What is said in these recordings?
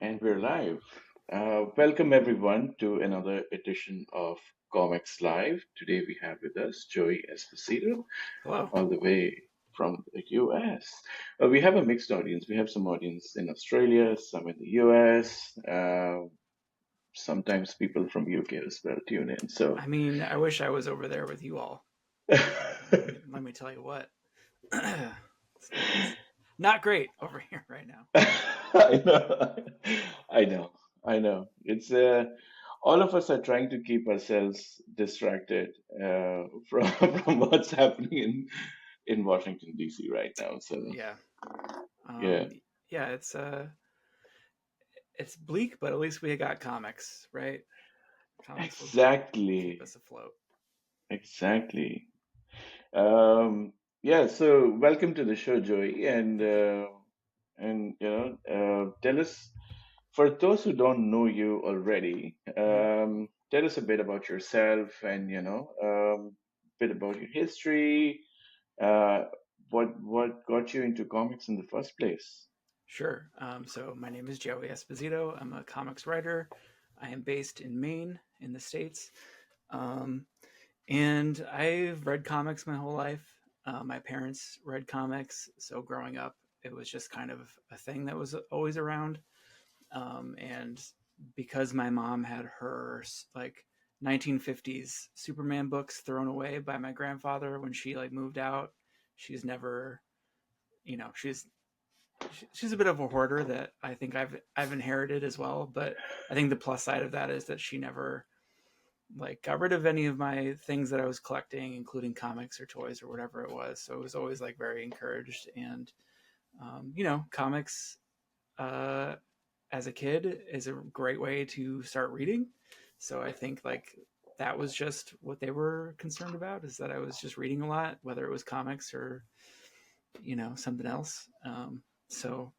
And we're live. Welcome everyone to another edition of Comics Live. Today we have with us Joey Esposito, Hello. all the way from the US. We have a mixed audience. We have some audience in Australia, some in the US, sometimes people from UK as well tune in. So I mean, I wish I was over there with you all. Let me tell you what. It's not great over here right now. I know, I know, I know. It's all of us are trying to keep ourselves distracted from from what's happening in Washington D.C. right now. So Yeah. yeah, Um, yeah, it's bleak, but at least we got comics, right? Comics will keep exactly, us afloat. exactly. Um, yeah. So welcome to the show, Joey, Thank you. and tell us. For those who don't know you already, Mhm. tell us a bit about yourself and bit about your history. Uh, what got you into comics in the first place? Sure. So my name is Joey Esposito. I'm a comics writer. I am based in Maine, in the States. Um, And I've read comics my whole life. My parents read comics, so growing up, it was just kind of a thing that was always around. And because my mom had her like 1950s Superman books thrown away by my grandfather when she like moved out, she's never, you know, she's a bit of a hoarder that I think I've inherited as well. But I think the plus side of that is that she never like got rid of any of my things that I was collecting, including comics or toys or whatever it was. So it was always like very encouraged. And comics uh, as a kid is a great way to start reading. So I think like that was just what they were concerned about is that I was just reading a lot, whether it was comics or something else. So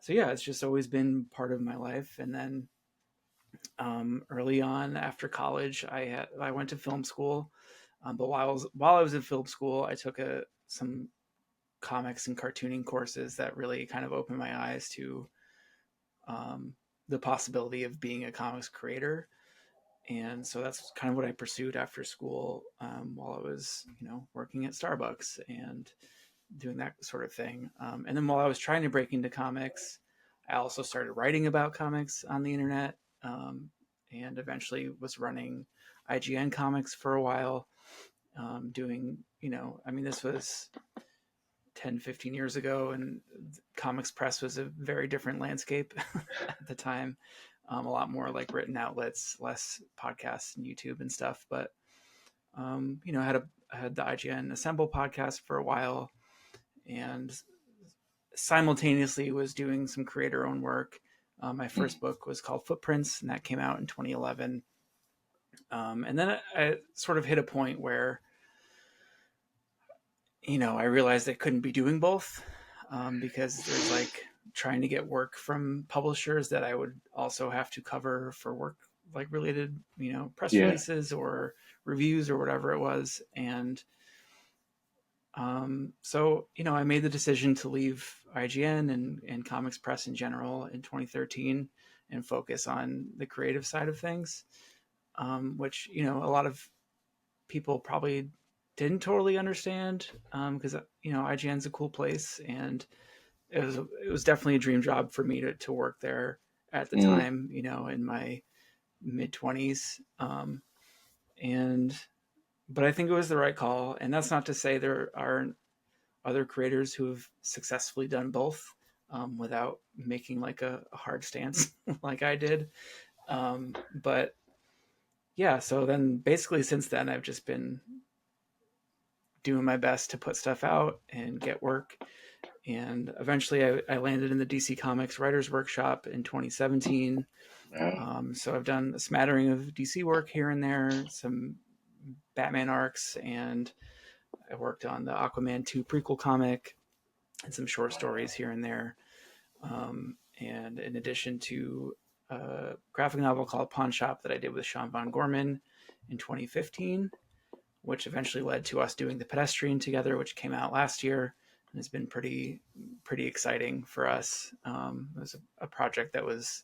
yeah, it's just always been part of my life. And then early on after college, I went to film school. But while I was in film school, I took some comics and cartooning courses that really kind of opened my eyes to um, the possibility of being a comics creator. And so that's kind of what I pursued after school while I was, working at Starbucks and doing that sort of thing. And then while I was trying to break into comics, I also started writing about comics on the internet, and eventually was running IGN Comics for a while, doing, I mean, this was 10, 15 years ago, and comics press was a very different landscape at the time. A lot more like written outlets, less podcasts and YouTube and stuff. But I had the IGN Assemble podcast for a while, and simultaneously was doing some creator owned work. My first book was called Footprints, and that came out in 2011. And then I sort of hit a point where, I realized I couldn't be doing both because there's like trying to get work from publishers that I would also have to cover for work like related, press Yeah. releases or reviews or whatever it was. And so, I made the decision to leave IGN and Comics Press in general in 2013 and focus on the creative side of things, which, a lot of people probably didn't totally understand because, IGN's a cool place. And it was definitely a dream job for me to work there at the Mm. time, in my mid 20s. And, but I think it was the right call. And that's not to say there aren't other creators who have successfully done both without making like a hard stance like I did. But yeah, so then basically since then, I've just been doing my best to put stuff out and get work. And eventually I landed in the DC Comics Writers Workshop in 2017. So I've done a smattering of DC work here and there, some Batman arcs, and I worked on the Aquaman 2 prequel comic and some short stories here and there. And in addition to a graphic novel called Pawn Shop that I did with Sean Von Gorman in 2015, which eventually led to us doing the Pedestrian together, which came out last year and has been pretty exciting for us. It was a project that was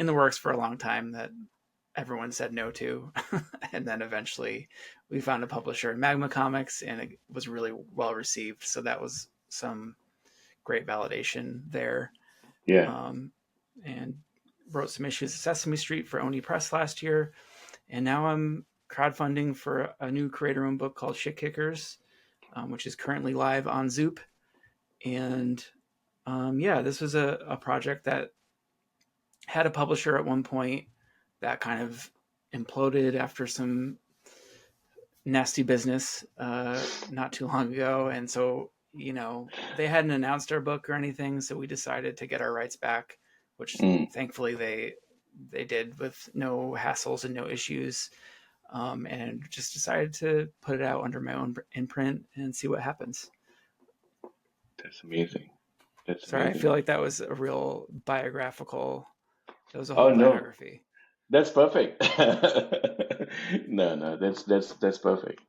in the works for a long time that everyone said no to. And then eventually we found a publisher in Magma Comics, and it was really well received. So that was some great validation there. Yeah. Um, and wrote some issues of Sesame Street for Oni Press last year. And now I'm crowdfunding for a new creator-owned book called Shit Kickers, which is currently live on Zoop. And yeah, this was a project that had a publisher at one point that kind of imploded after some nasty business not too long ago. And so, they hadn't announced our book or anything. So we decided to get our rights back, which Mm. thankfully they did with no hassles and no issues. And just decided to put it out under my own imprint and see what happens. That's amazing. That's Sorry, I feel amazing. like that was a real biographical. That was a whole Oh no, biography. that's perfect. No, no, that's perfect.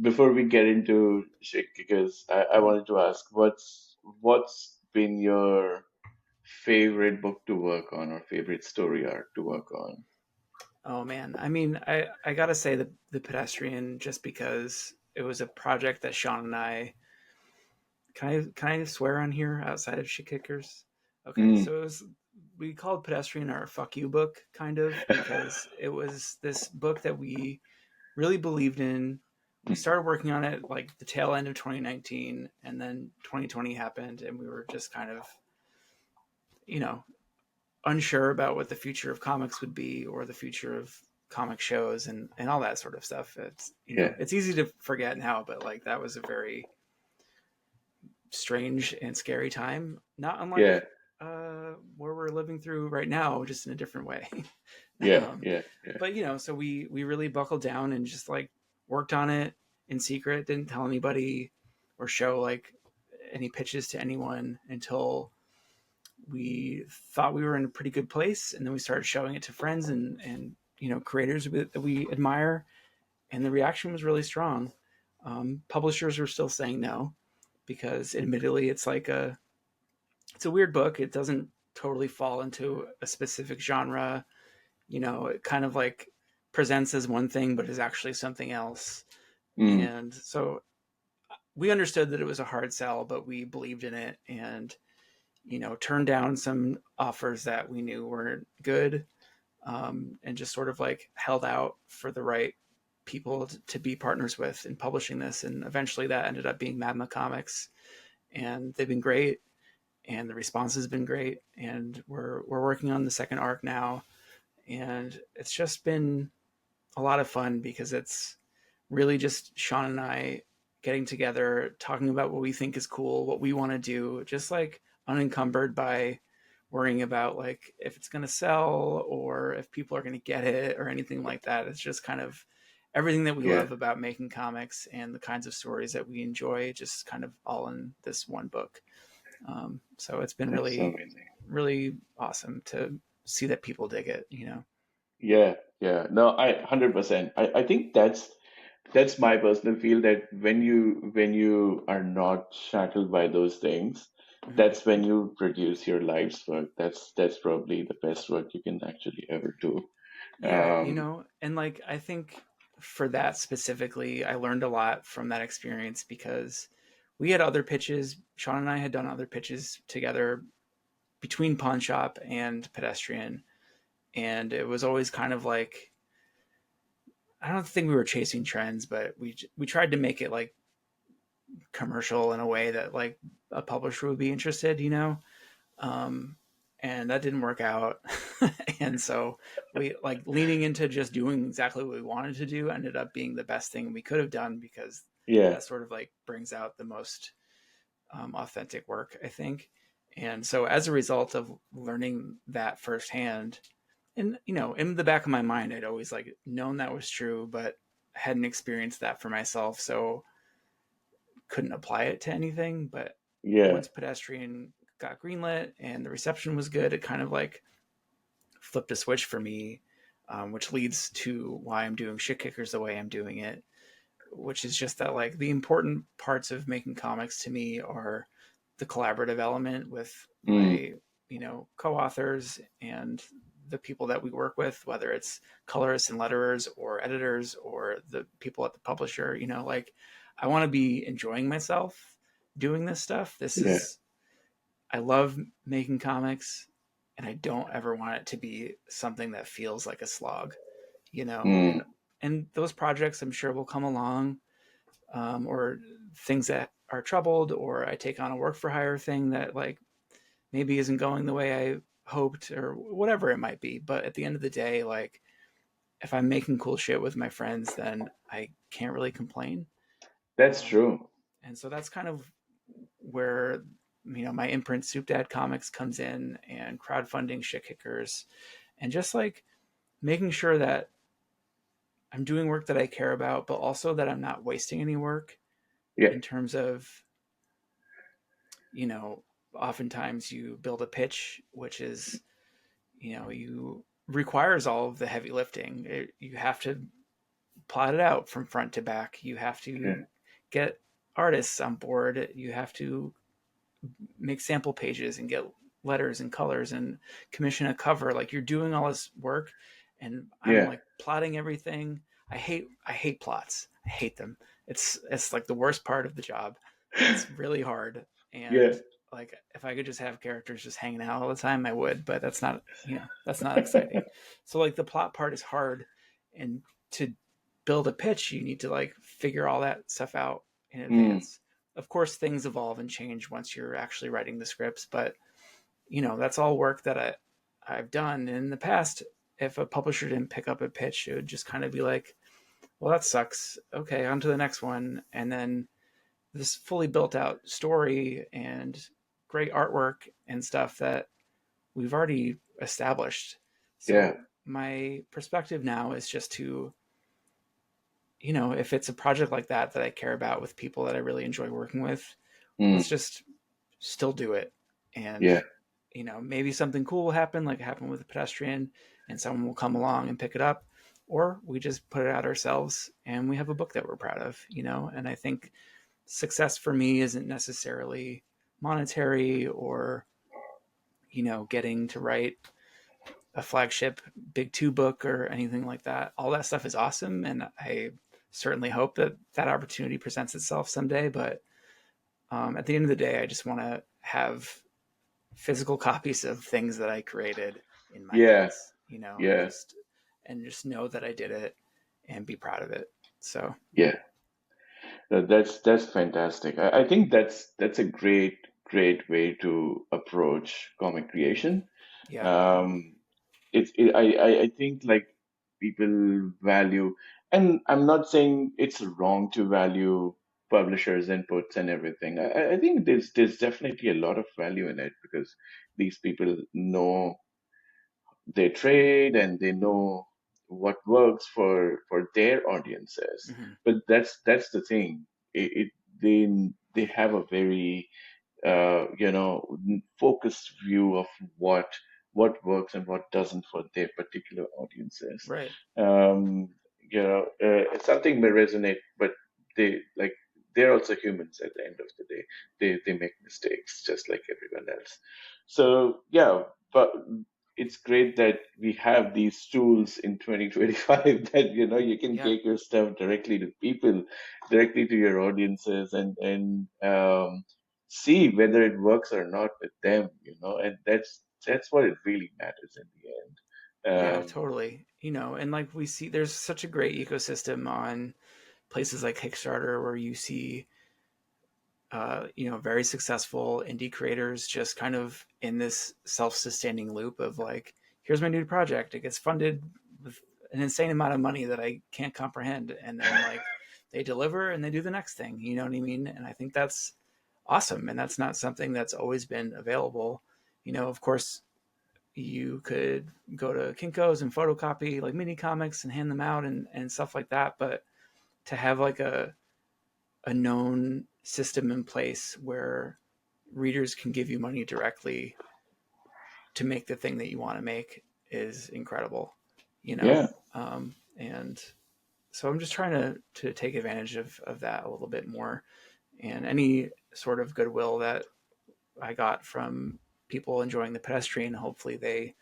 Before we get into Shake Kickers, I wanted to ask what's been your favorite book to work on or favorite story arc to work on? Oh man, I mean, I gotta say the Pedestrian, just because it was a project that Sean and I can I swear on here outside of Shit Kickers? Okay, Mm. so we called Pedestrian our fuck you book, kind of, because it was this book that we really believed in. We started working on it like the tail end of 2019, and then 2020 happened, and we were just kind of, you know, unsure about what the future of comics would be, or the future of comic shows and all that sort of stuff. It's, Yeah, it's easy to forget now, but like that was a very strange and scary time, not yeah, unlike where we're living through right now, just in a different way. yeah, um, yeah, yeah. but so we really buckled down and just like worked on it in secret, didn't tell anybody or show like any pitches to anyone until we thought we were in a pretty good place, and then we started showing it to friends and creators that we admire, and the reaction was really strong. Publishers were still saying no, because admittedly it's a weird book. It doesn't totally fall into a specific genre. It kind of like presents as one thing but is actually something else. Mm. And so we understood that it was a hard sell, but we believed in it, and turned down some offers that we knew weren't good, and just sort of like held out for the right people to be partners with in publishing this. And eventually that ended up being Magma Comics, and they've been great, and the response has been great, and we're working on the second arc now, and it's just been a lot of fun because it's really just Sean and I getting together, talking about what we think is cool, what we want to do, just like unencumbered by worrying about like if it's going to sell or if people are going to get it or anything like that. It's just kind of everything that we Yeah, love about making comics and the kinds of stories that we enjoy, just kind of all in this one book. So it's been that's so really, amazing. really awesome to see that people dig it. Yeah, yeah. No, I 100%. I think that's my personal feel that when you are not shackled by those things, Mm-hmm. that's when you produce your life's work. That's probably the best work you can actually ever do. Yeah, Um, and like I think for that specifically, I learned a lot from that experience, because we had other pitches. Sean and I had done other pitches together between Pawn Shop and Pedestrian, and it was always kind of like, I don't think we were chasing trends, but we tried to make it like commercial in a way that like a publisher would be interested. um, and that didn't work out. And so we like leaning into just doing exactly what we wanted to do ended up being the best thing we could have done, because yeah, that sort of like brings out the most authentic work, I think. And so as a result of learning that firsthand, and in the back of my mind, I'd always like known that was true, but hadn't experienced that for myself, so couldn't apply it to anything. But yeah, once Pedestrian got greenlit and the reception was good, it kind of like flipped a switch for me, which leads to why I'm doing Shit Kickers the way I'm doing it, which is just that like the important parts of making comics to me are the collaborative element with mm, my co-authors and the people that we work with, whether it's colorists and letterers or editors or the people at the publisher, like I want to be enjoying myself doing this stuff. Yeah. I love making comics, and I don't ever want it to be something that feels like a slog, Mm. and those projects I'm sure will come along, or things that are troubled, or I take on a work for hire thing that like maybe isn't going the way I hoped, or whatever it might be. But at the end of the day, like if I'm making cool shit with my friends, then I can't really complain. That's Um, true. and so that's kind of where my imprint Soup Dad Comics comes in, and crowdfunding shit kickers, and just like making sure that I'm doing work that I care about, but also that I'm not wasting any work Yeah. in terms of, you know, oftentimes you build a pitch, which is, you requires all of the heavy lifting. You have to plot it out from front to back. You have Yeah. to get artists on board. You have to make sample pages and get letters and colors and commission a cover. Like you're doing all this work, and I'm Yeah. like plotting everything. I hate plots. I hate them. It's like the worst part of the job. It's really hard. Yeah. And like if I could just have characters just hanging out all the time, I would, but that's not exciting. So like the plot part is hard, and to build a pitch, you need to like figure all that stuff out in Mm. advance. Of course, things evolve and change once you're actually writing the scripts, but that's all work that I've done in the past. If a publisher didn't pick up a pitch, it would just kind of be like, well, that sucks. Okay, on to the next one. And then this fully built out story and great artwork and stuff that we've already established. Yeah. So my perspective now is just to, if it's a project like that I care about with people that I really enjoy working with, let's Mm. just still do it. And, Yeah. maybe something cool will happen, like it happened with the Pedestrian, and someone will come along and pick it up. Or we just put it out ourselves and we have a book that we're proud of, and I think success for me isn't necessarily monetary or, getting to write a flagship big two book or anything like that. All that stuff is awesome. And I certainly hope that that opportunity presents itself someday. But at the end of the day, I just want to have physical copies of things that I created in my Yeah. hands, and Yeah. just know that I did it and be proud of it. So Yeah. That's fantastic. I think that's a great way to approach comic creation. yeah, Um, I think like people value, and I'm not saying it's wrong to value publishers' inputs and everything. I think there's definitely a lot of value in it because these people know they trade and they know what works for their audiences. mm-hmm. But that's the thing. It they have a very focused view of what works and what doesn't for their particular audiences. Right, Um, something may resonate, but they like they're also humans at the end of the day. They make mistakes just like everyone else. So yeah, but it's great that we have these tools in 2025 that you can yeah, take your stuff directly to people, directly to your audiences, and see whether it works or not with them, and that's what it really matters in the yeah, end. totally. And like we see, there's such a great ecosystem on places like Kickstarter where you see very successful indie creators just kind of in this self-sustaining loop of like, here's my new project. It gets funded with an insane amount of money that I can't comprehend. And then like they deliver and they do the next thing, you know what I mean? And I think that's awesome. And that's not something that's always been available. Of course, you could go to Kinko's and photocopy like mini comics and hand them out and stuff like that. But to have like a known system in place where readers can give you money directly to make the thing that you want to make is incredible, you know? Yeah, And so I'm just trying to take advantage of that a little bit more, and any sort of goodwill that I got from people enjoying the Pedestrian, hopefully they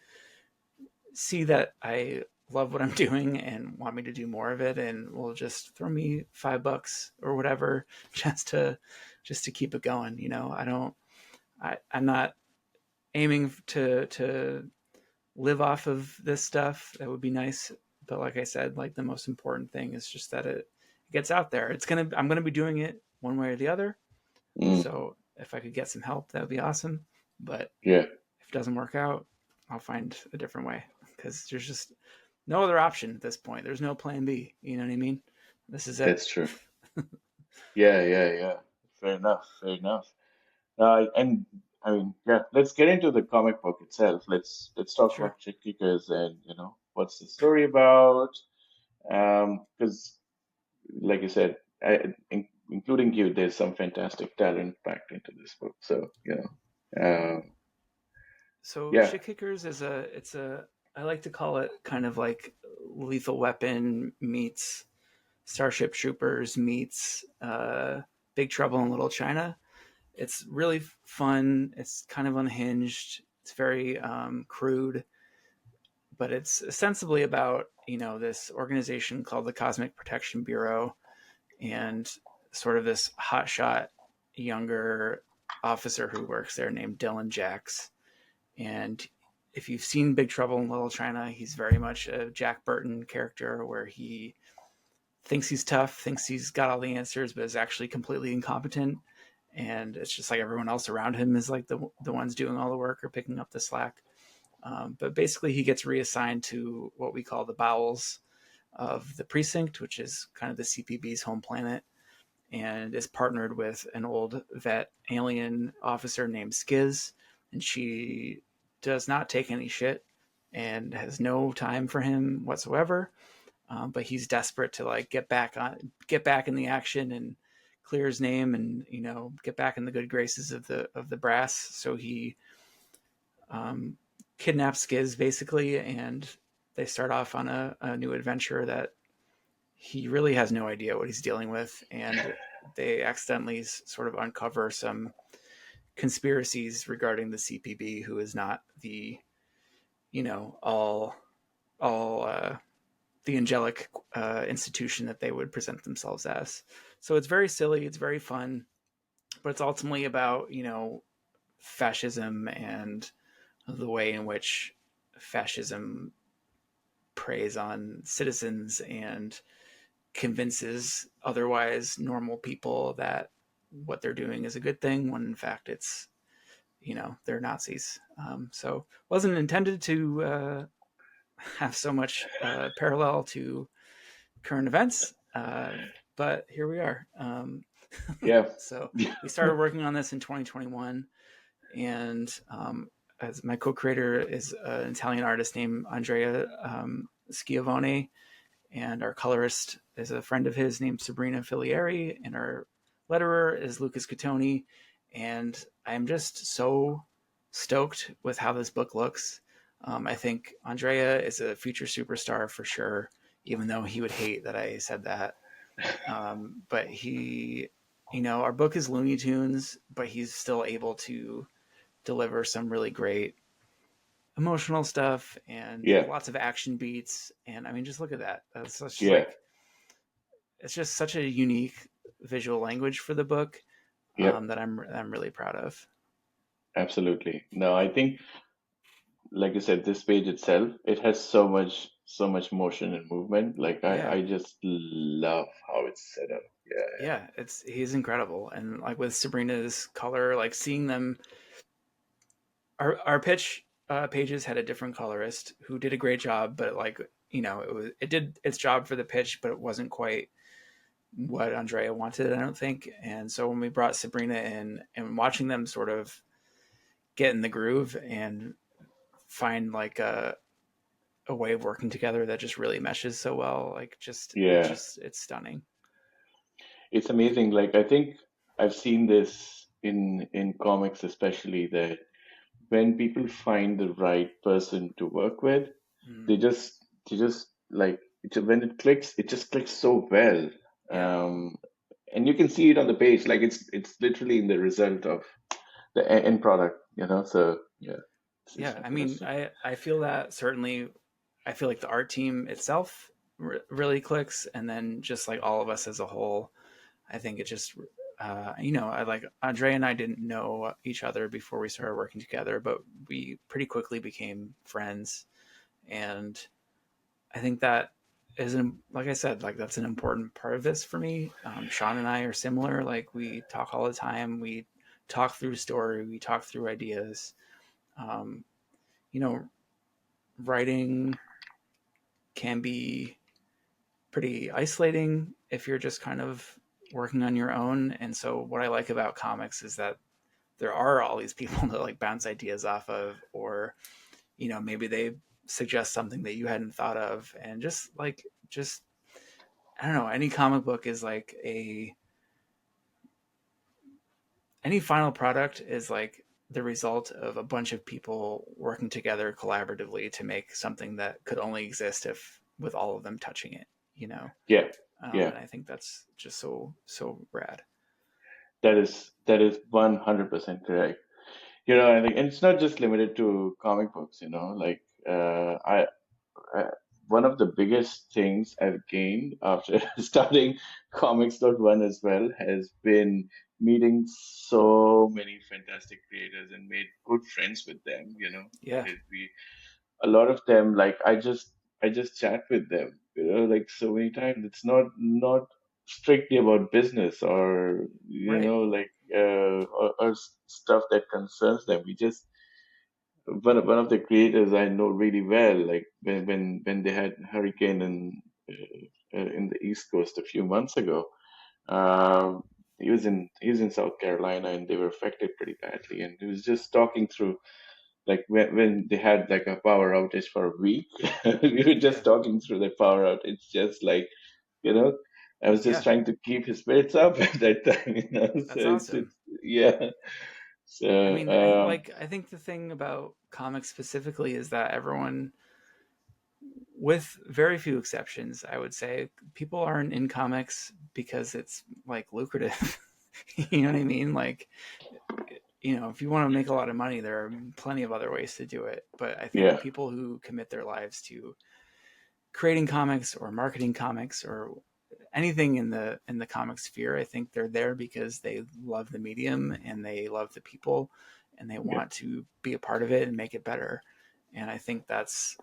see that I love what I'm doing and want me to do more of it, and will just throw me $5 or whatever just to keep it going. I don't. I'm not aiming to live off of this stuff. That would be nice, but like I said, like the most important thing is just that it gets out there. I'm gonna be doing it one way or the other. Mm, So if I could get some help, that would be awesome. But yeah, if it doesn't work out, I'll find a different way, because there's just no other option at this point. There's no plan B. You know what I mean? This is it. that's true. Yeah. Fair enough. Fair enough. And I mean, yeah, let's get into the comic book itself. Let's talk Sure. about Chick Kickers and what's the story about. Because like you said, including you, there's some fantastic talent packed into this book. So So yeah. Shit Kickers is I like to call it kind of like Lethal Weapon meets Starship Troopers meets Big Trouble in Little China. It's really fun. It's kind of unhinged. It's very crude, but it's ostensibly about this organization called the Cosmic Protection Bureau, and sort of this hotshot younger officer who works there named Dylan Jacks. And if you've seen Big Trouble in Little China, he's very much a Jack Burton character, where he thinks he's tough, thinks he's got all the answers, but is actually completely incompetent. And it's just like everyone else around him is like the ones doing all the work or picking up the slack. But basically, he gets reassigned to what we call the bowels of the precinct, which is kind of the CPB's home planet, and is partnered with an old vet alien officer named Skiz. And she does not take any shit and has no time for him whatsoever. But he's desperate to like get back in the action and clear his name, and get back in the good graces of the brass. So he um, kidnaps Skiz basically, and they start off on a new adventure that he really has no idea what he's dealing with, and they accidentally sort of uncover some conspiracies regarding the CPB, who is not the all the angelic institution that they would present themselves as. So it's very silly, it's very fun, but it's ultimately about fascism and the way in which fascism preys on citizens and convinces otherwise normal people that what they're doing is a good thing, when in fact it's they're Nazis. So wasn't intended to have so much parallel to current events, but here we are. Yeah. So we started working on this in 2021, and as my co-creator is an Italian artist named Andrea Schiavone, and our colorist is a friend of his named Sabrina Filieri, and our letterer is Lucas Catoni. And I'm just so stoked with how this book looks. I think Andrea is a future superstar for sure, even though he would hate that I said that. But our book is Looney Tunes, but he's still able to deliver some really great emotional stuff and Yeah. lots of action beats. And I mean, just look at that. That's such Yeah. like, it's just such a unique visual language for the book, Yeah. that I'm really proud of. Absolutely. No, I think, like I said, this page itself, it has so much motion and movement. Like Yeah. I just love how it's set up. Yeah. Yeah. He's incredible. And like with Sabrina's color, like seeing them, our pitch pages had a different colorist who did a great job, but like, it did its job for the pitch, but it wasn't quite what Andrea wanted, I don't think. And so when we brought Sabrina in and watching them sort of get in the groove and find like a way of working together that just really meshes so well, like Yeah. it's stunning. It's amazing. Like I think I've seen this in comics especially, that when people find the right person to work with, Mm, they just like when it just clicks so well. yeah. And you can see it on the page. Like it's literally in the result of the end product. So yeah, it's Yeah, I mean, interesting. I feel that certainly. I feel like the art team itself really clicks, and then just like all of us as a whole, I think it just I like Andre and I didn't know each other before we started working together, but we pretty quickly became friends, and I think that is like I said, like that's an important part of this for me. Sean and I are similar. Like we talk all the time. We talk through story. We talk through ideas. Um, you know, writing can be pretty isolating if you're just kind of working on your own. And so, what I like about comics is that there are all these people to like bounce ideas off of, or maybe they suggest something that you hadn't thought of, and just I don't know. Any comic book is like a any final product is like the result of a bunch of people working together collaboratively to make something that could only exist if with all of them touching it. You know, Yeah, yeah. and I think that's just so rad. That is 100% correct. And it's not just limited to comic books. I one of the biggest things I've gained after starting Comics.1 as well has been meeting so many fantastic creators and made good friends with them. Yeah, We a lot of them, like I just chat with them, like so many times. It's not strictly about business or right. stuff that concerns them. We just one of the creators I know really well, like when they had hurricane in the East Coast a few months ago. Um, he was in South Carolina and they were affected pretty badly. And he was just talking through, like when they had like a power outage for a week. We were Yeah, just talking through the power outage, just like you know. I was just yeah. trying to keep his spirits up at that time. So That's awesome. it's yeah. I So mean, I think the thing about comics specifically is that everyone, with very few exceptions, I would say, people aren't in comics because it's like lucrative. You know what I mean? Like, if you want to make a lot of money, there are plenty of other ways to do it. But I think yeah, people who commit their lives to creating comics or marketing comics or anything in the comic sphere, I think they're there because they love the medium and they love the people and they yeah, want to be a part of it and make it better. And I think that's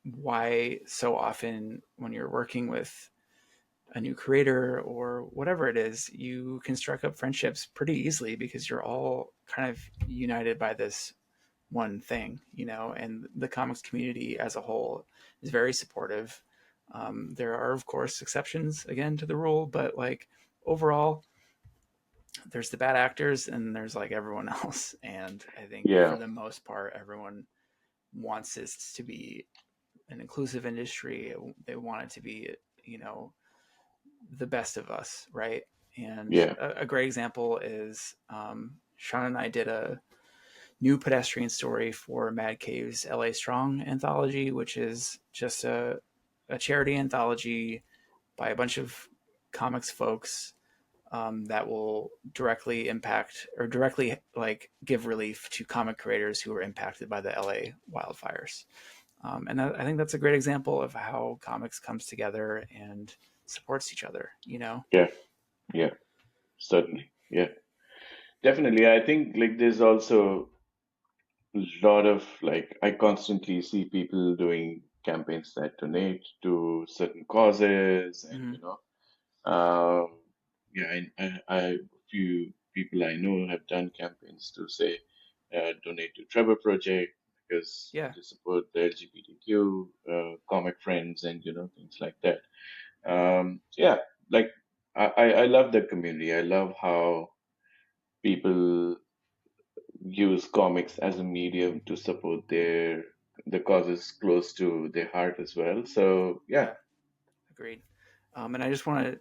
why so often when you're working with a new creator or whatever it is, you can strike up friendships pretty easily because you're all kind of united by this one thing, and the comics community as a whole is very supportive. There are, of course, exceptions again to the rule, but like overall, there's the bad actors and there's like everyone else. And I think for yeah, the most part, everyone wants this to be an inclusive industry. They want it to be, you know, the best of us, right? And yeah. a great example is Sean and I did a new Pedestrian story for Mad Cave's LA Strong anthology, which is just a charity anthology by a bunch of comics folks that will directly impact or directly like give relief to comic creators who are impacted by the LA wildfires. And I think that's a great example of how comics comes together and supports each other. Yeah, yeah, certainly. Yeah, definitely. I think like there's also a lot of like I constantly see people doing campaigns that donate to certain causes, and Mm-hmm. yeah, a few people I know have done campaigns to say donate to Trevor Project because Yeah, they support the LGBTQ comic friends and things like that. Yeah, like I love the community. I love how people use comics as a medium to support the causes close to their heart as well. So yeah, yeah, agreed. And I just want to,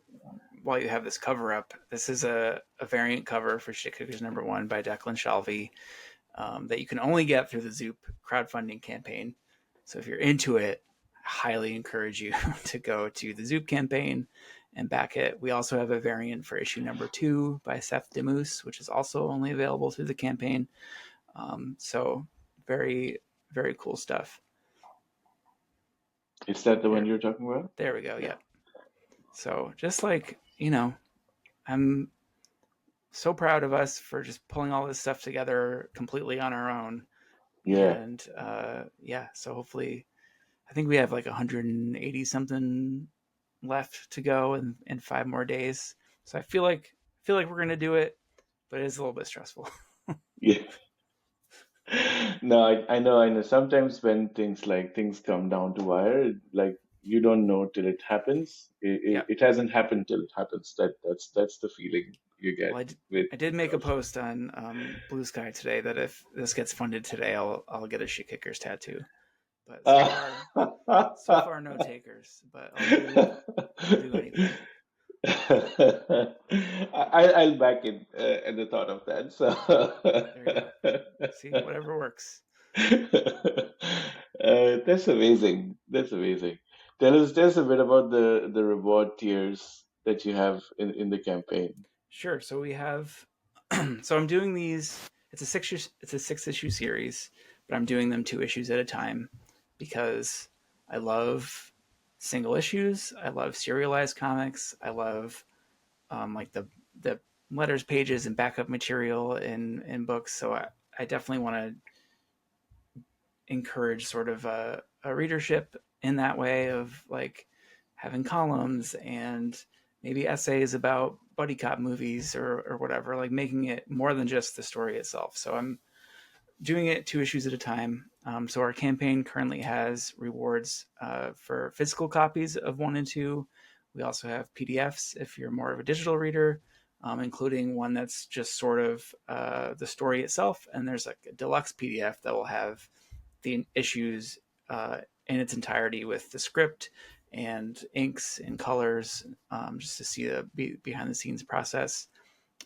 while you have this cover up, this is a variant cover for Shit Kickers #1 by Declan Shalvey that you can only get through the Zoop crowdfunding campaign. So if you're into it, I highly encourage you to go to the Zoop campaign and back it. We also have a variant for issue #2 by Seth Demus, which is also only available through the campaign. So very, very cool stuff. Is that the one There, you're talking about? there we go. Yeah. Yep. So just like, I'm so proud of us for just pulling all this stuff together completely on our own. Yeah. And yeah, so hopefully, I think we have like 180 something left to go in 5 more days. So I feel like we're gonna do it, but it is a little bit stressful. Yeah. No, I know. Sometimes when things come down to wire, like you don't know till it happens. Yeah. It hasn't happened till it happens. That's the feeling you get Well, with I did make a post on Blue Sky today that if this gets funded today, I'll get a shit kickers tattoo. But so far no takers. But I'll do anything. I'll back it at the thought of that. So, There you go. See, whatever works. that's amazing. That's amazing. Tell us a bit about the reward tiers that you have in the campaign. Sure. So we have. So I'm doing these. It's a 6 issue series, but I'm doing them 2 issues at a time because I love single issues. I love serialized comics. I love like the letters pages and backup material in books. So I definitely want to encourage sort of a readership in that way of like having columns and maybe essays about buddy cop movies or whatever, like making it more than just the story itself. So I'm doing it 2 issues at a time. So our campaign currently has rewards for physical copies of 1 and 2. We also have PDFs if you're more of a digital reader, including one that's just sort of the story itself. And there's like a deluxe PDF that will have the issues in its entirety with the script and inks and colors, just to see the behind the scenes process.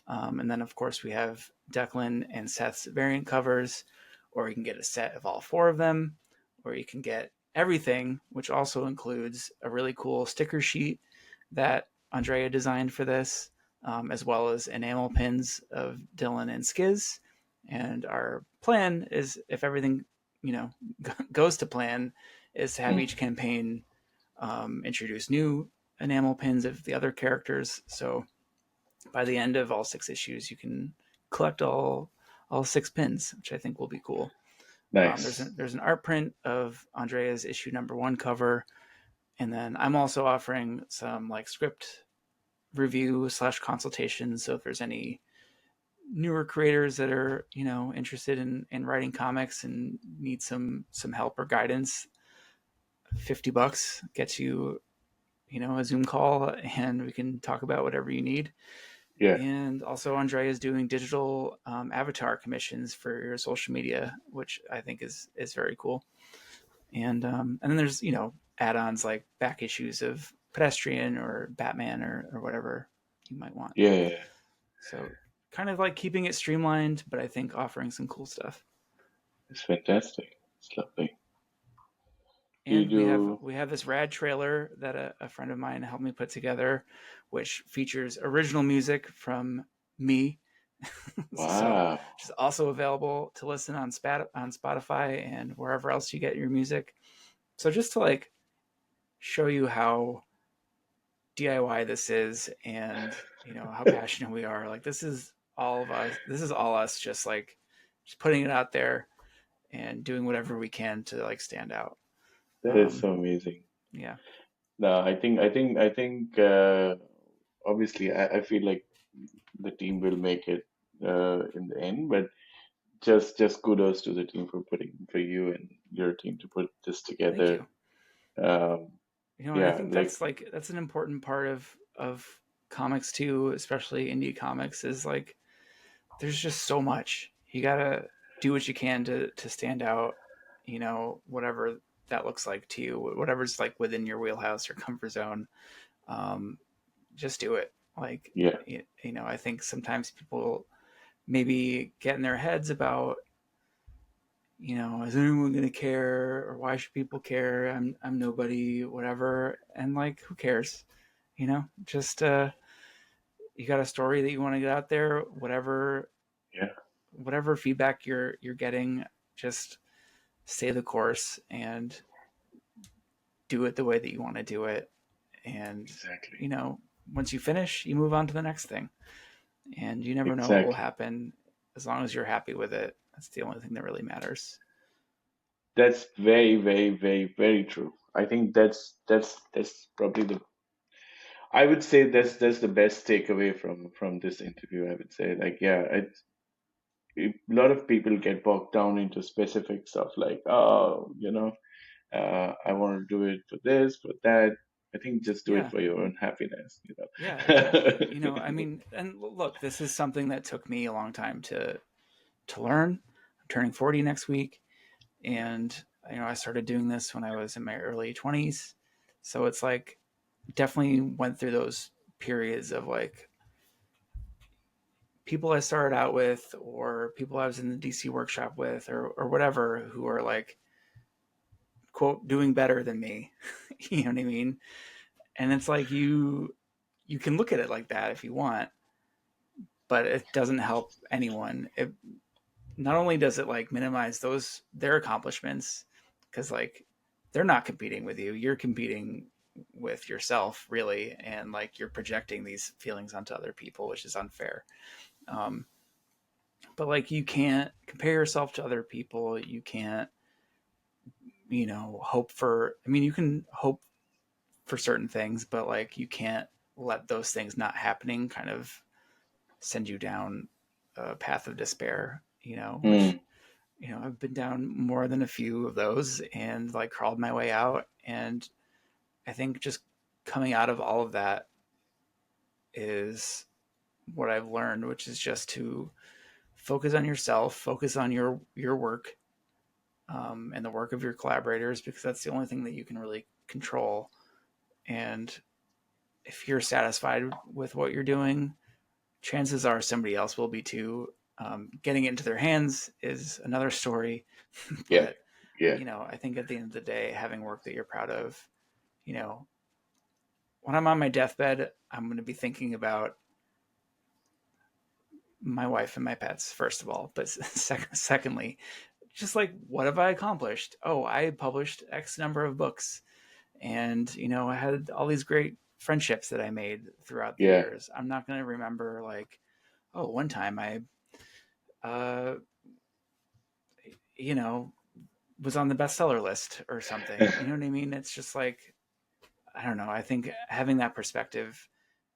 And then, of course, we have Declan and Seth's variant covers, or you can get a set of all 4 of them, or you can get everything, which also includes a really cool sticker sheet that Andrea designed for this, as well as enamel pins of Dylan and Skiz. And our plan is, if everything you know goes to plan, is to have Mm, each campaign introduce new enamel pins of the other characters. So by the end of all 6 issues, you can collect all 6 pins, which I think will be cool. nice. There's an art print of Andrea's issue number 1 cover, and then I'm also offering some like script review slash consultations. So if there's any newer creators that are interested in writing comics and need some help or guidance, $50 gets you a Zoom call and we can talk about whatever you need. Yeah, And also, Andrea is doing digital avatar commissions for your social media, which I think is very cool. And then there's add-ons like back issues of Pedestrian or Batman or whatever you might want. yeah, yeah, yeah. So kind of like keeping it streamlined, but I think offering some cool stuff. It's fantastic. It's lovely. Do you And we have do? we have this rad trailer that a friend of mine helped me put together, which features original music from me. So Wow. which is also available to listen on Spotify and wherever else you get your music. So just to like show you how DIY this is, and how passionate we are. Like this is all of us. This is all us, just putting it out there and doing whatever we can to like stand out. That is Um, so amazing. yeah, No, I think. Obviously, I feel like the team will make it in the end, but just kudos to the team for you and your team to put this thank together. you. Um, And I yeah, think like that's an important part of comics too, especially indie comics. Is like there's just so much you gotta do what you can to stand out. Whatever that looks like to you, whatever's like within your wheelhouse or comfort zone. Um, just do it. Like yeah, I think sometimes people maybe get in their heads about is anyone going to care or why should people care? I'm nobody, whatever. And like, who cares? Just you got a story that you want to get out there, whatever yeah, whatever feedback you're getting, just stay the course and do it the way that you want to do it. And Exactly. you know, once you finish, you move on to the next thing, and you never know what will Exactly. happen. As long as you're happy with it, that's the only thing that really matters. That's very, very, very, very true. I think that's probably the I would say that's the best takeaway from this interview. I would say, like, yeah, a lot of people get bogged down into specific stuff, like, oh, I want to do it for this, for that. I think just do it Yeah, for your own happiness, yeah, exactly. You know, I mean, and look, this is something that took me a long time to learn. I'm turning 40 next week, and you know, I started doing this when I was in my early 20s. So it's like definitely went through those periods of like people I started out with or people I was in the DC workshop with or whatever who are like quote doing better than me. You know what I mean? And it's like you can look at it like that if you want, but it doesn't help anyone. It not only does it like minimize those their accomplishments because like they're not competing with you, you're competing with yourself really, and like you're projecting these feelings onto other people, which is unfair. um, but like you can't compare yourself to other people, you can't, you know, hope for, I mean, you can hope for certain things, but like you can't let those things not happening kind of send you down a path of despair, you know, which, Hmm. you know, I've been down more than a few of those and like crawled my way out. And I think just coming out of all of that is what I've learned, which is just to focus on yourself, focus on your work, and the work of your collaborators, because that's the only thing that you can really control. And if you're satisfied with what you're doing, chances are somebody else will be too. Getting it into their hands is another story, Yeah. but Yeah. you know, I think at the end of the day, having work that you're proud of, you know, when I'm on my deathbed, I'm going to be thinking about my wife and my pets first of all, but secondly, just like what have I accomplished? Oh, I published X number of books, and you know, I had all these great friendships that I made throughout the Yeah. years. I'm not going to remember like, oh, one time I, uh, you know, was on the bestseller list or something. You know what I mean? It's just like I don't know. I think having that perspective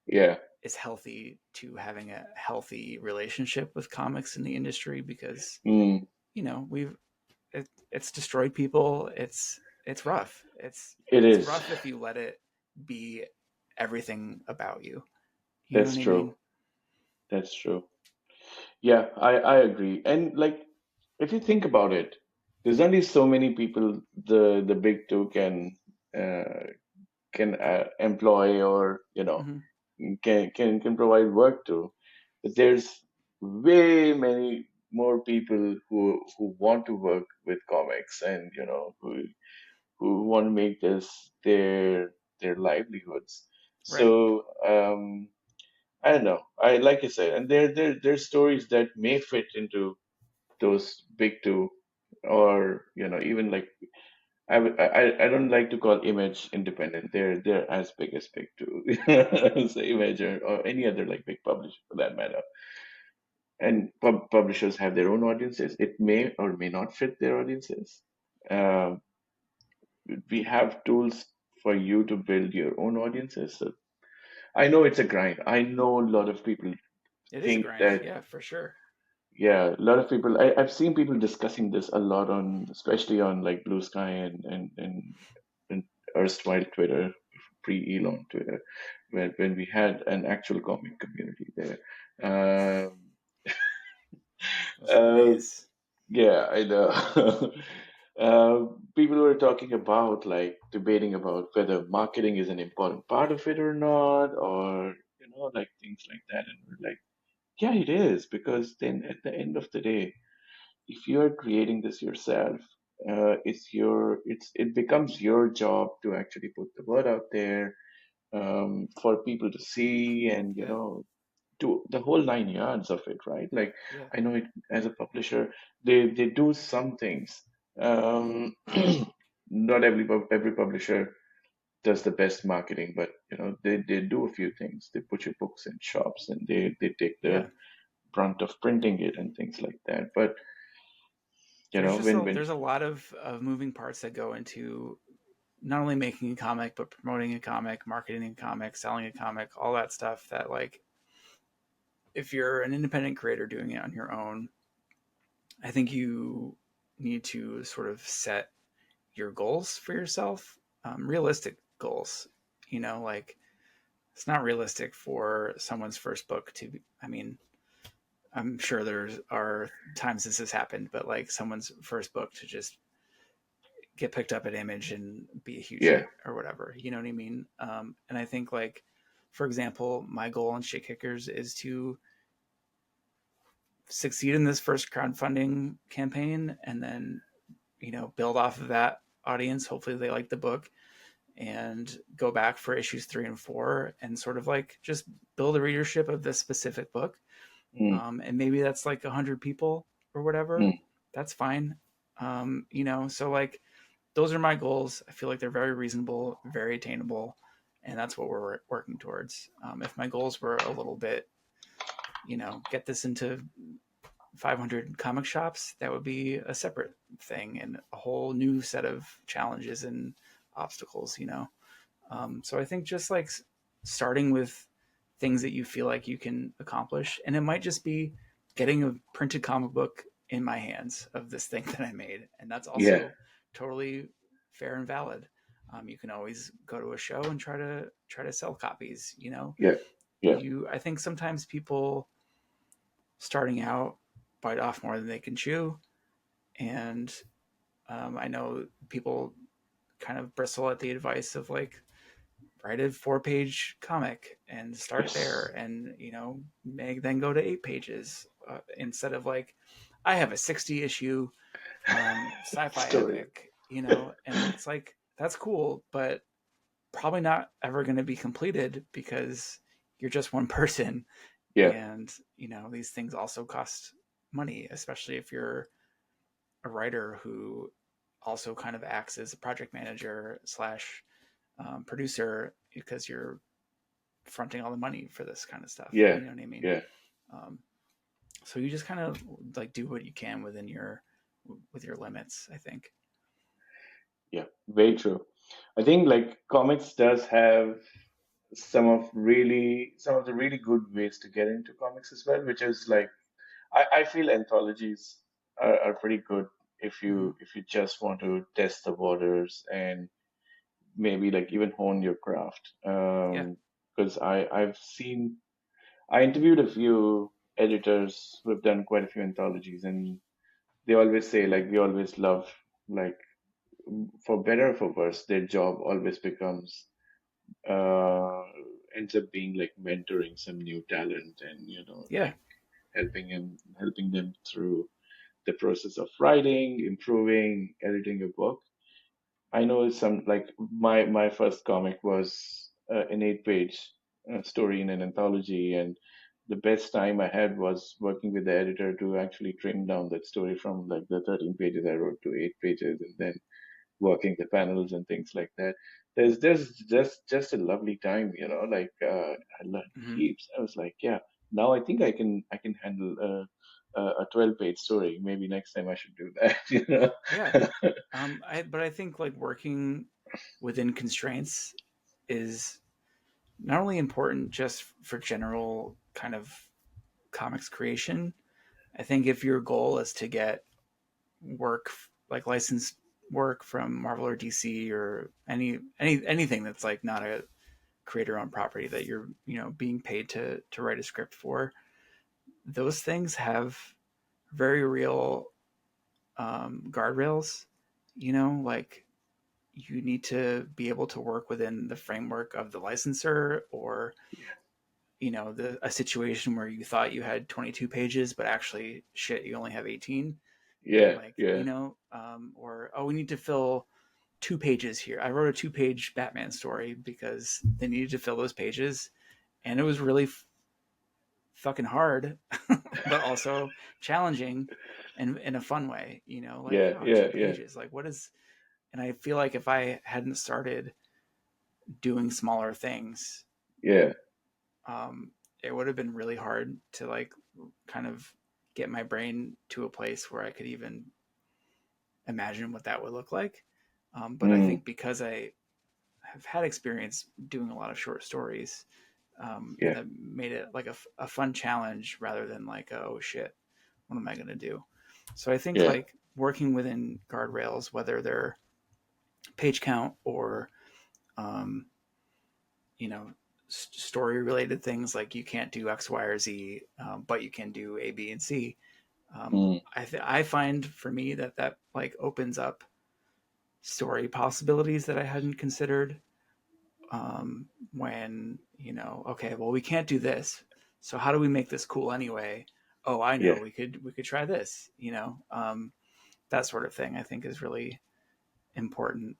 Yeah. is healthy to having a healthy relationship with comics in the industry because Mm. you know it's destroyed people. It's rough. It It's is. rough if you let it be everything about you. You know That's what I mean? true. That's true. Yeah, I agree. And like, if you think about it, there's only so many people the big two uh, can employ, or Mm-hmm. can provide work to. But there's way many more people who want to work with comics, and who want to make this their livelihoods. Right. So I don't know. I like I said, and there's stories that may fit into those big two, or even like I don't like to call Image independent. They're as big as big two, so Image, or any other like big publisher for that matter. And publishers have their own audiences. It may or may not fit their audiences. Um, we have tools for you to build your own audiences. So I know it's a grind. I know a lot of people It is a think grind. that, Yeah, for sure. yeah, a lot of people. I've seen people discussing this a lot on, especially on like Blue Sky and erstwhile Twitter, pre-Elon Twitter, when we had an actual comic community there. Um, Those were the uh, days. yeah, I know. People were talking about, like, debating about whether marketing is an important part of it or not, or like things like that. And we're like, yeah, it is, because then at the end of the day, if you're creating this yourself, it becomes your job to actually put the word out there, for people to see, and Yeah. do the whole 9 yards of it, right? Like Yeah. I know it as a publisher, they do some things. Um, not every publisher does the best marketing, but they do a few things. They put your books in shops and they take the Yeah. brunt of printing it and things like that. But when There's a lot of moving parts that go into not only making a comic but promoting a comic, marketing a comic, selling a comic, all that stuff that like if you're an independent creator doing it on your own, I think you need to sort of set your goals for yourself, realistic goals. Like it's not realistic for someone's first book to be, I mean, I'm sure there are times this has happened, but like someone's first book to just get picked up at Image and be a huge yeah, hit or whatever. You know what I mean? And I think like, for example, my goal on tkickers is to succeed in this first crowdfunding campaign and then build off of that audience. Hopefully they like the book and go back for issues 3 and 4 and sort of like just build a readership of this specific book. mm, And maybe that's like 100 people or whatever. mm, That's fine. So like those are my goals. I feel like they're very reasonable, very attainable, and that's what we're working towards. If my goals were a little bit, get this into 500 comic shops, that would be a separate thing and a whole new set of challenges and obstacles. So I think just like starting with things that you feel like you can accomplish, and it might just be getting a printed comic book in my hands of this thing that I made, and that's yeah, also totally fair and valid. You can always go to a show and try to sell copies. yeah, yeah, I think sometimes people starting out bite off more than they can chew, and I know people kind of bristle at the advice of like write a 4-page comic and start yes, there and then go to 8 pages instead of like I have a 60 issue sci-fi story, epic, and it's like that's cool but probably not ever going to be completed because you're just one person, yeah, and these things also cost money, especially if you're a writer who also kind of acts as a project manager slash producer because you're fronting all the money for this kind of stuff. yeah, You know what I mean? yeah, Um, so you just kind of like do what you can within with your limits, I think. yeah. Very true. I think like comics does have some of the really good ways to get into comics as well, which is like I feel anthologies are pretty good Mm-hmm. if you just want to test the waters and maybe like even hone your craft. Yeah. Because I interviewed a few editors who have done quite a few anthologies, and they always say like we always love like for better or for worse, their job always becomes uh ends up being like mentoring some new talent and Yeah. like helping them through the process of writing, improving, editing a book. I know some like my first comic was an 8 page story in an anthology, and the best time I had was working with the editor to actually trim down that story from like the 13 pages I wrote to 8 pages, and then working the panels and things like that. There's just a lovely time, like I learned Mm-hmm. heaps. I was like, yeah, now I think I can handle a 12-page story. Maybe next time I should do that, Yeah. But I think like working within constraints is not only important just for general kind of comics creation. I think if your goal is to get work like licensed work from Marvel or DC or anything that's like not a creator owned property that you're being paid to write a script for, those things have very real guardrails. Like you need to be able to work within the framework of the licensor or a situation where you thought you had 22 pages but actually shit you only have 18, and yeah, like yeah, or oh we need to fill 2 pages here. I wrote a 2 page Batman story because they needed to fill those pages, and it was really fucking hard, but also challenging and in a fun way. Like, Yeah, oh, yeah, two yeah, pages. Like, what is? And I feel like if I hadn't started doing smaller things, yeah, um, it would have been really hard to like kind of get my brain to a place where I could even imagine what that would look like. But I mm, think because I have had experience doing a lot of short stories, yeah, that made it like a fun challenge rather than like, oh shit, what am I going to do? So I think yeah, like working within guardrails, whether they're page count or, um, you know, story related things like you can't do X, Y, or Z, but you can do A, B, and C. mm, I find for me that like opens up story possibilities that I hadn't considered. When okay, well, we can't do this, so how do we make this cool anyway? Oh, I know, yeah. we could try this. That sort of thing I think is really important,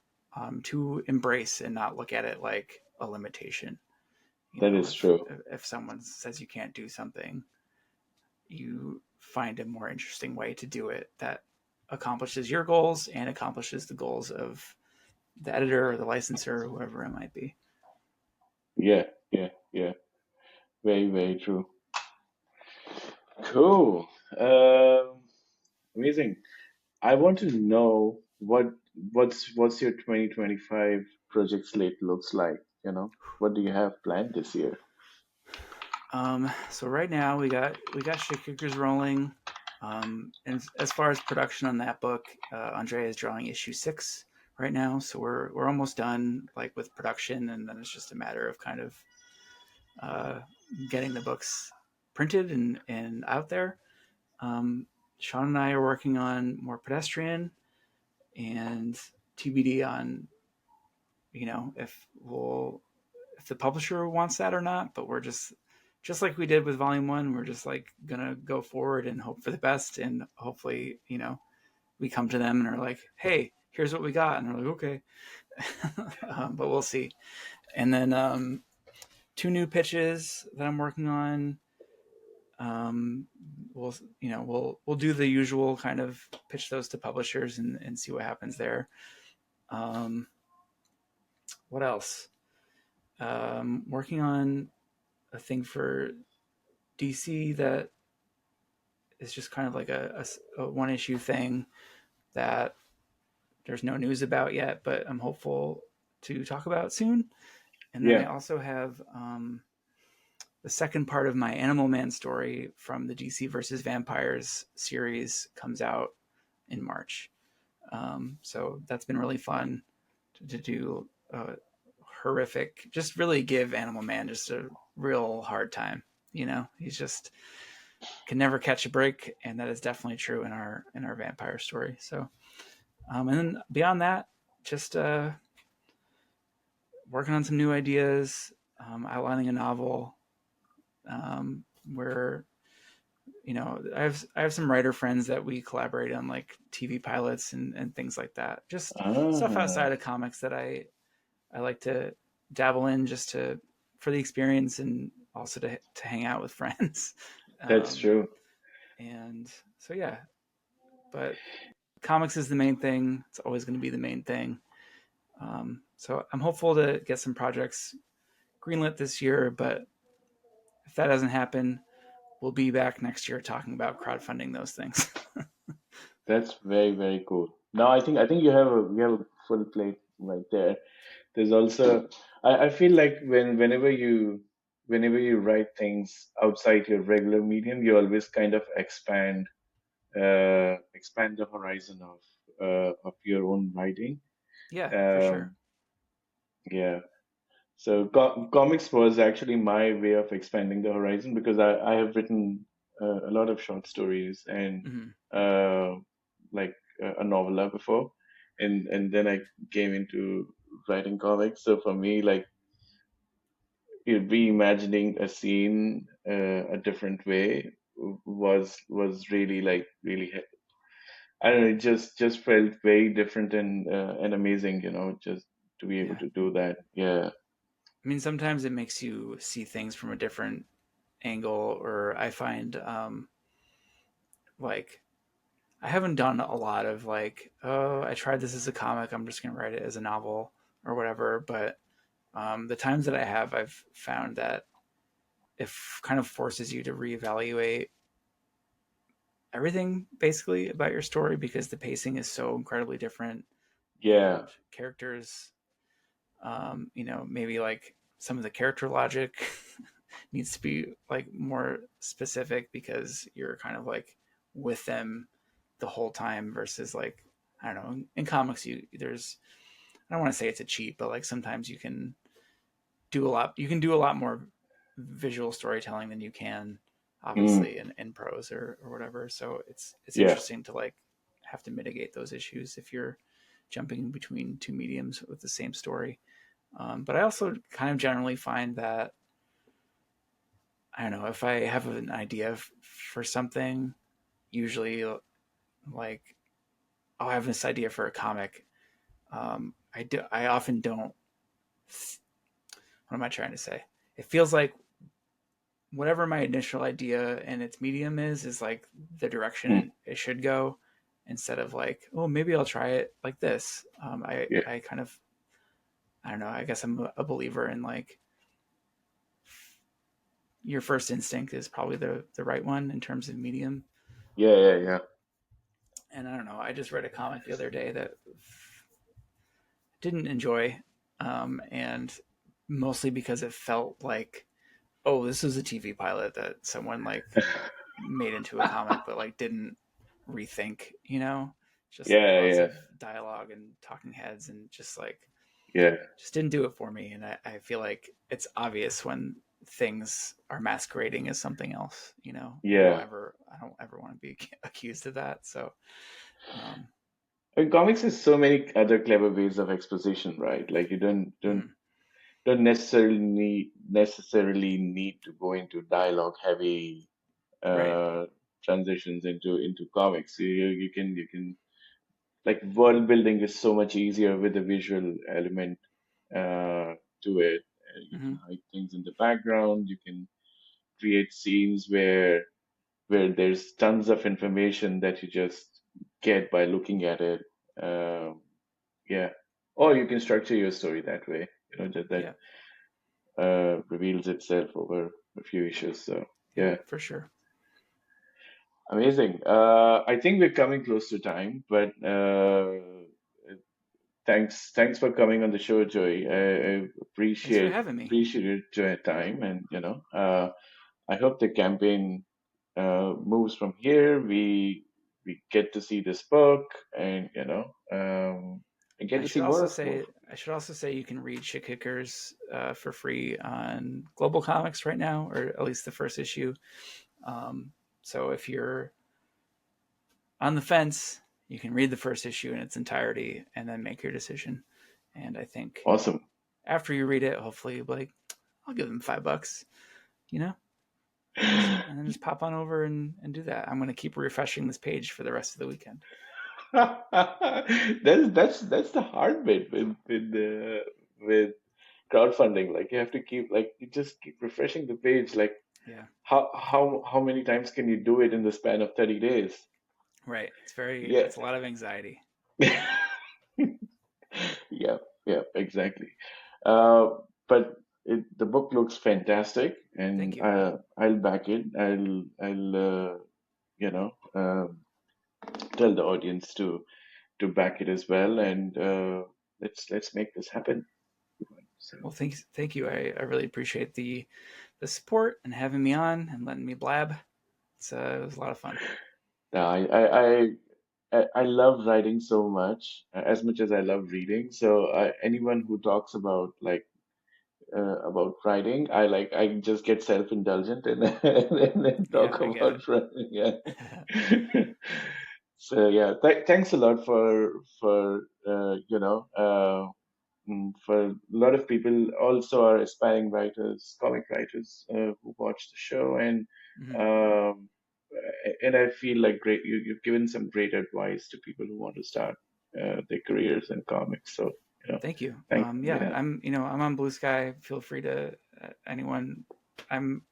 to embrace and not look at it like a limitation. That is If true. if someone says you can't do something, you find a more interesting way to do it that accomplishes your goals and accomplishes the goals of the editor or the licensor or whoever it might be. Yeah, yeah, yeah. Very, very true. Cool. Amazing. I want to know what's your 2025 project slate looks like, What do you have planned this year? So right now we got shit kickers rolling. And as far as production on that book, Andrea is drawing issue 6 right now, so we're almost done like with production, and then it's just a matter of kind of uh, getting the books printed and out there. Um, Sean and I are working on more pedestrian, and TBD on if the publisher wants that or not. But we're just like we did with volume 1, we're just like gonna go forward and hope for the best, and hopefully we come to them and are like, hey, here's what we got, and they're like, okay. But we'll see. And then 2 new pitches that I'm working on. We'll do the usual kind of pitch those to publishers and see what happens there. um, what else? Working on a thing for DC that is just kind of like a one issue thing that there's no news about yet, but I'm hopeful to talk about soon. And then I Yeah. also have the second part of my Animal Man story from the DC versus Vampires series comes out in March. So that's been really fun to do. Horrific, just really give Animal Man just a real hard time. He's just can never catch a break, and that is definitely true in our vampire story. So, and then beyond that, just working on some new ideas, outlining a novel. Where I have some writer friends that we collaborate on like TV pilots and things like that. Just stuff Ah, outside of comics that I like to dabble in just to for the experience and also to hang out with friends. that's um, true. and so yeah, but comics is the main thing. It's always going to be the main thing. So I'm hopeful to get some projects greenlit this year, but if that doesn't happen, we'll be back next year talking about crowdfunding those things. That's very, very cool. Now I think you have a full plate right there. There's also I feel like whenever you write things outside your regular medium, you always kind of expand the horizon of your own writing. Yeah, for sure. Um, yeah. So comics was actually my way of expanding the horizon because I have written a lot of short stories and Hmm. uh, like a novella before, and then I came into writing comics. So for me, like reimagining a scene a different way was really like really I don't know, it just felt very different and amazing, just to be able Yeah. to do that. Yeah, I mean, sometimes it makes you see things from a different angle, or I find like I haven't done a lot of like, oh, I tried this as a comic, I'm just gonna write it as a novel or whatever. But the times that I have, I've found that it kind of forces you to reevaluate everything basically about your story, because the pacing is so incredibly different, Yeah. and characters, maybe like some of the character logic needs to be like more specific, because you're kind of like with them the whole time, versus like, I don't know, in comics there's, I don't want to say it's a cheat, but like sometimes you can do a lot more visual storytelling than you can Mm, obviously in prose or whatever. So it's yeah. interesting to like have to mitigate those issues if you're jumping between two mediums with the same story. But I also kind of generally find that, I don't know, if I have an idea for something, usually like, oh, I have this idea for a comic. I often don't. What am I trying to say? It feels like whatever my initial idea and its medium is like the Mm, direction it should go, instead of like, oh, maybe I'll try it like this. yeah. I kind of, I don't know. I guess I'm a believer in like your first instinct is probably the right one in terms of medium. Yeah. Yeah. Um, Yeah. and I don't know. I just read a comic the other day that didn't enjoy, and mostly because it felt like, oh, this was a TV pilot that someone like made into a comic, but like didn't rethink, just like Yeah. lots Yeah. of dialogue and talking heads, and just like, Yeah. just didn't do it for me. And I feel like it's obvious when things are masquerading as something else, and Yeah. I don't ever want to be accused of that. So, um, In comics, there's so many other clever ways of exposition, right? Like you mm, don't necessarily need to go into dialogue heavy right. uh, transitions into comics. You can like world building is so much easier with a visual element to it. You can Hmm. hide things in the background. You can create scenes where there's tons of information that you just get by looking at it. Um, yeah, or you can structure your story that way. That Yeah. reveals itself over a few issues. So Yeah, yeah, for sure. amazing. I think we're coming close to time, but thanks for coming on the show, Joey. I Thanks for appreciate having me. appreciate your time, and I hope the campaign moves from here. We get to see this book, and and get to see more of more. I should also say you can read tkickers for free on Global Comics right now, or at least the first issue. Um, so if you're on the fence, you can read the first issue in its entirety and then make your decision. And I think Awesome. after you read it, hopefully you'll be like, I'll give them $5, you know, and then just pop on over and do that. I'm going to keep refreshing this page for the rest of the weekend. That's the hard bit with crowdfunding. Like you have to keep like you just keep refreshing the page. Like Yeah, how many times can you do it in the span of 30 days? right. Yeah. It's a lot of anxiety. Yeah, yeah, exactly. Uh, but the book looks fantastic, and Thank you. I'll back it. I'll you know um tell the audience to back it as well, and let's make this happen. So Well, thank you. I really appreciate the support and having me on and letting me blab. It was a lot of fun. now I love writing so much as I love reading. So anyone who talks about writing, I just get self-indulgent and then Yeah, talk I get about writing. Yeah. it. So yeah, thanks a lot for for a lot of people also are aspiring writers, comic writers who watch the show, Mhm. um, and I feel like you've given some great advice to people who want to start their careers in comics. So Thank you. Yeah, yeah, I'm on Blue Sky. Feel free to anyone. I'm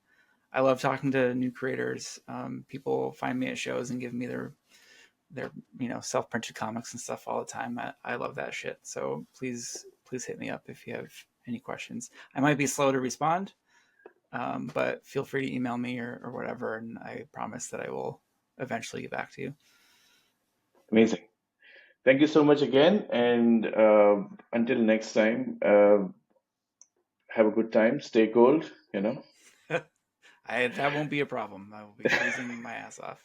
I love talking to new creators. People find me at shows and give me their self-printed comics and stuff all the time. I love that shit. So please hit me up if you have any questions. I might be slow to respond, but feel free to email me or whatever, and I promise that I will eventually get back to you. Amazing. Thank you so much again, and until next time, have a good time. Stay cold, you know. That won't be a problem. I will be freezing my ass off.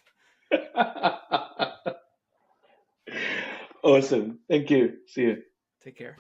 Awesome. Thank you. See you. Take care.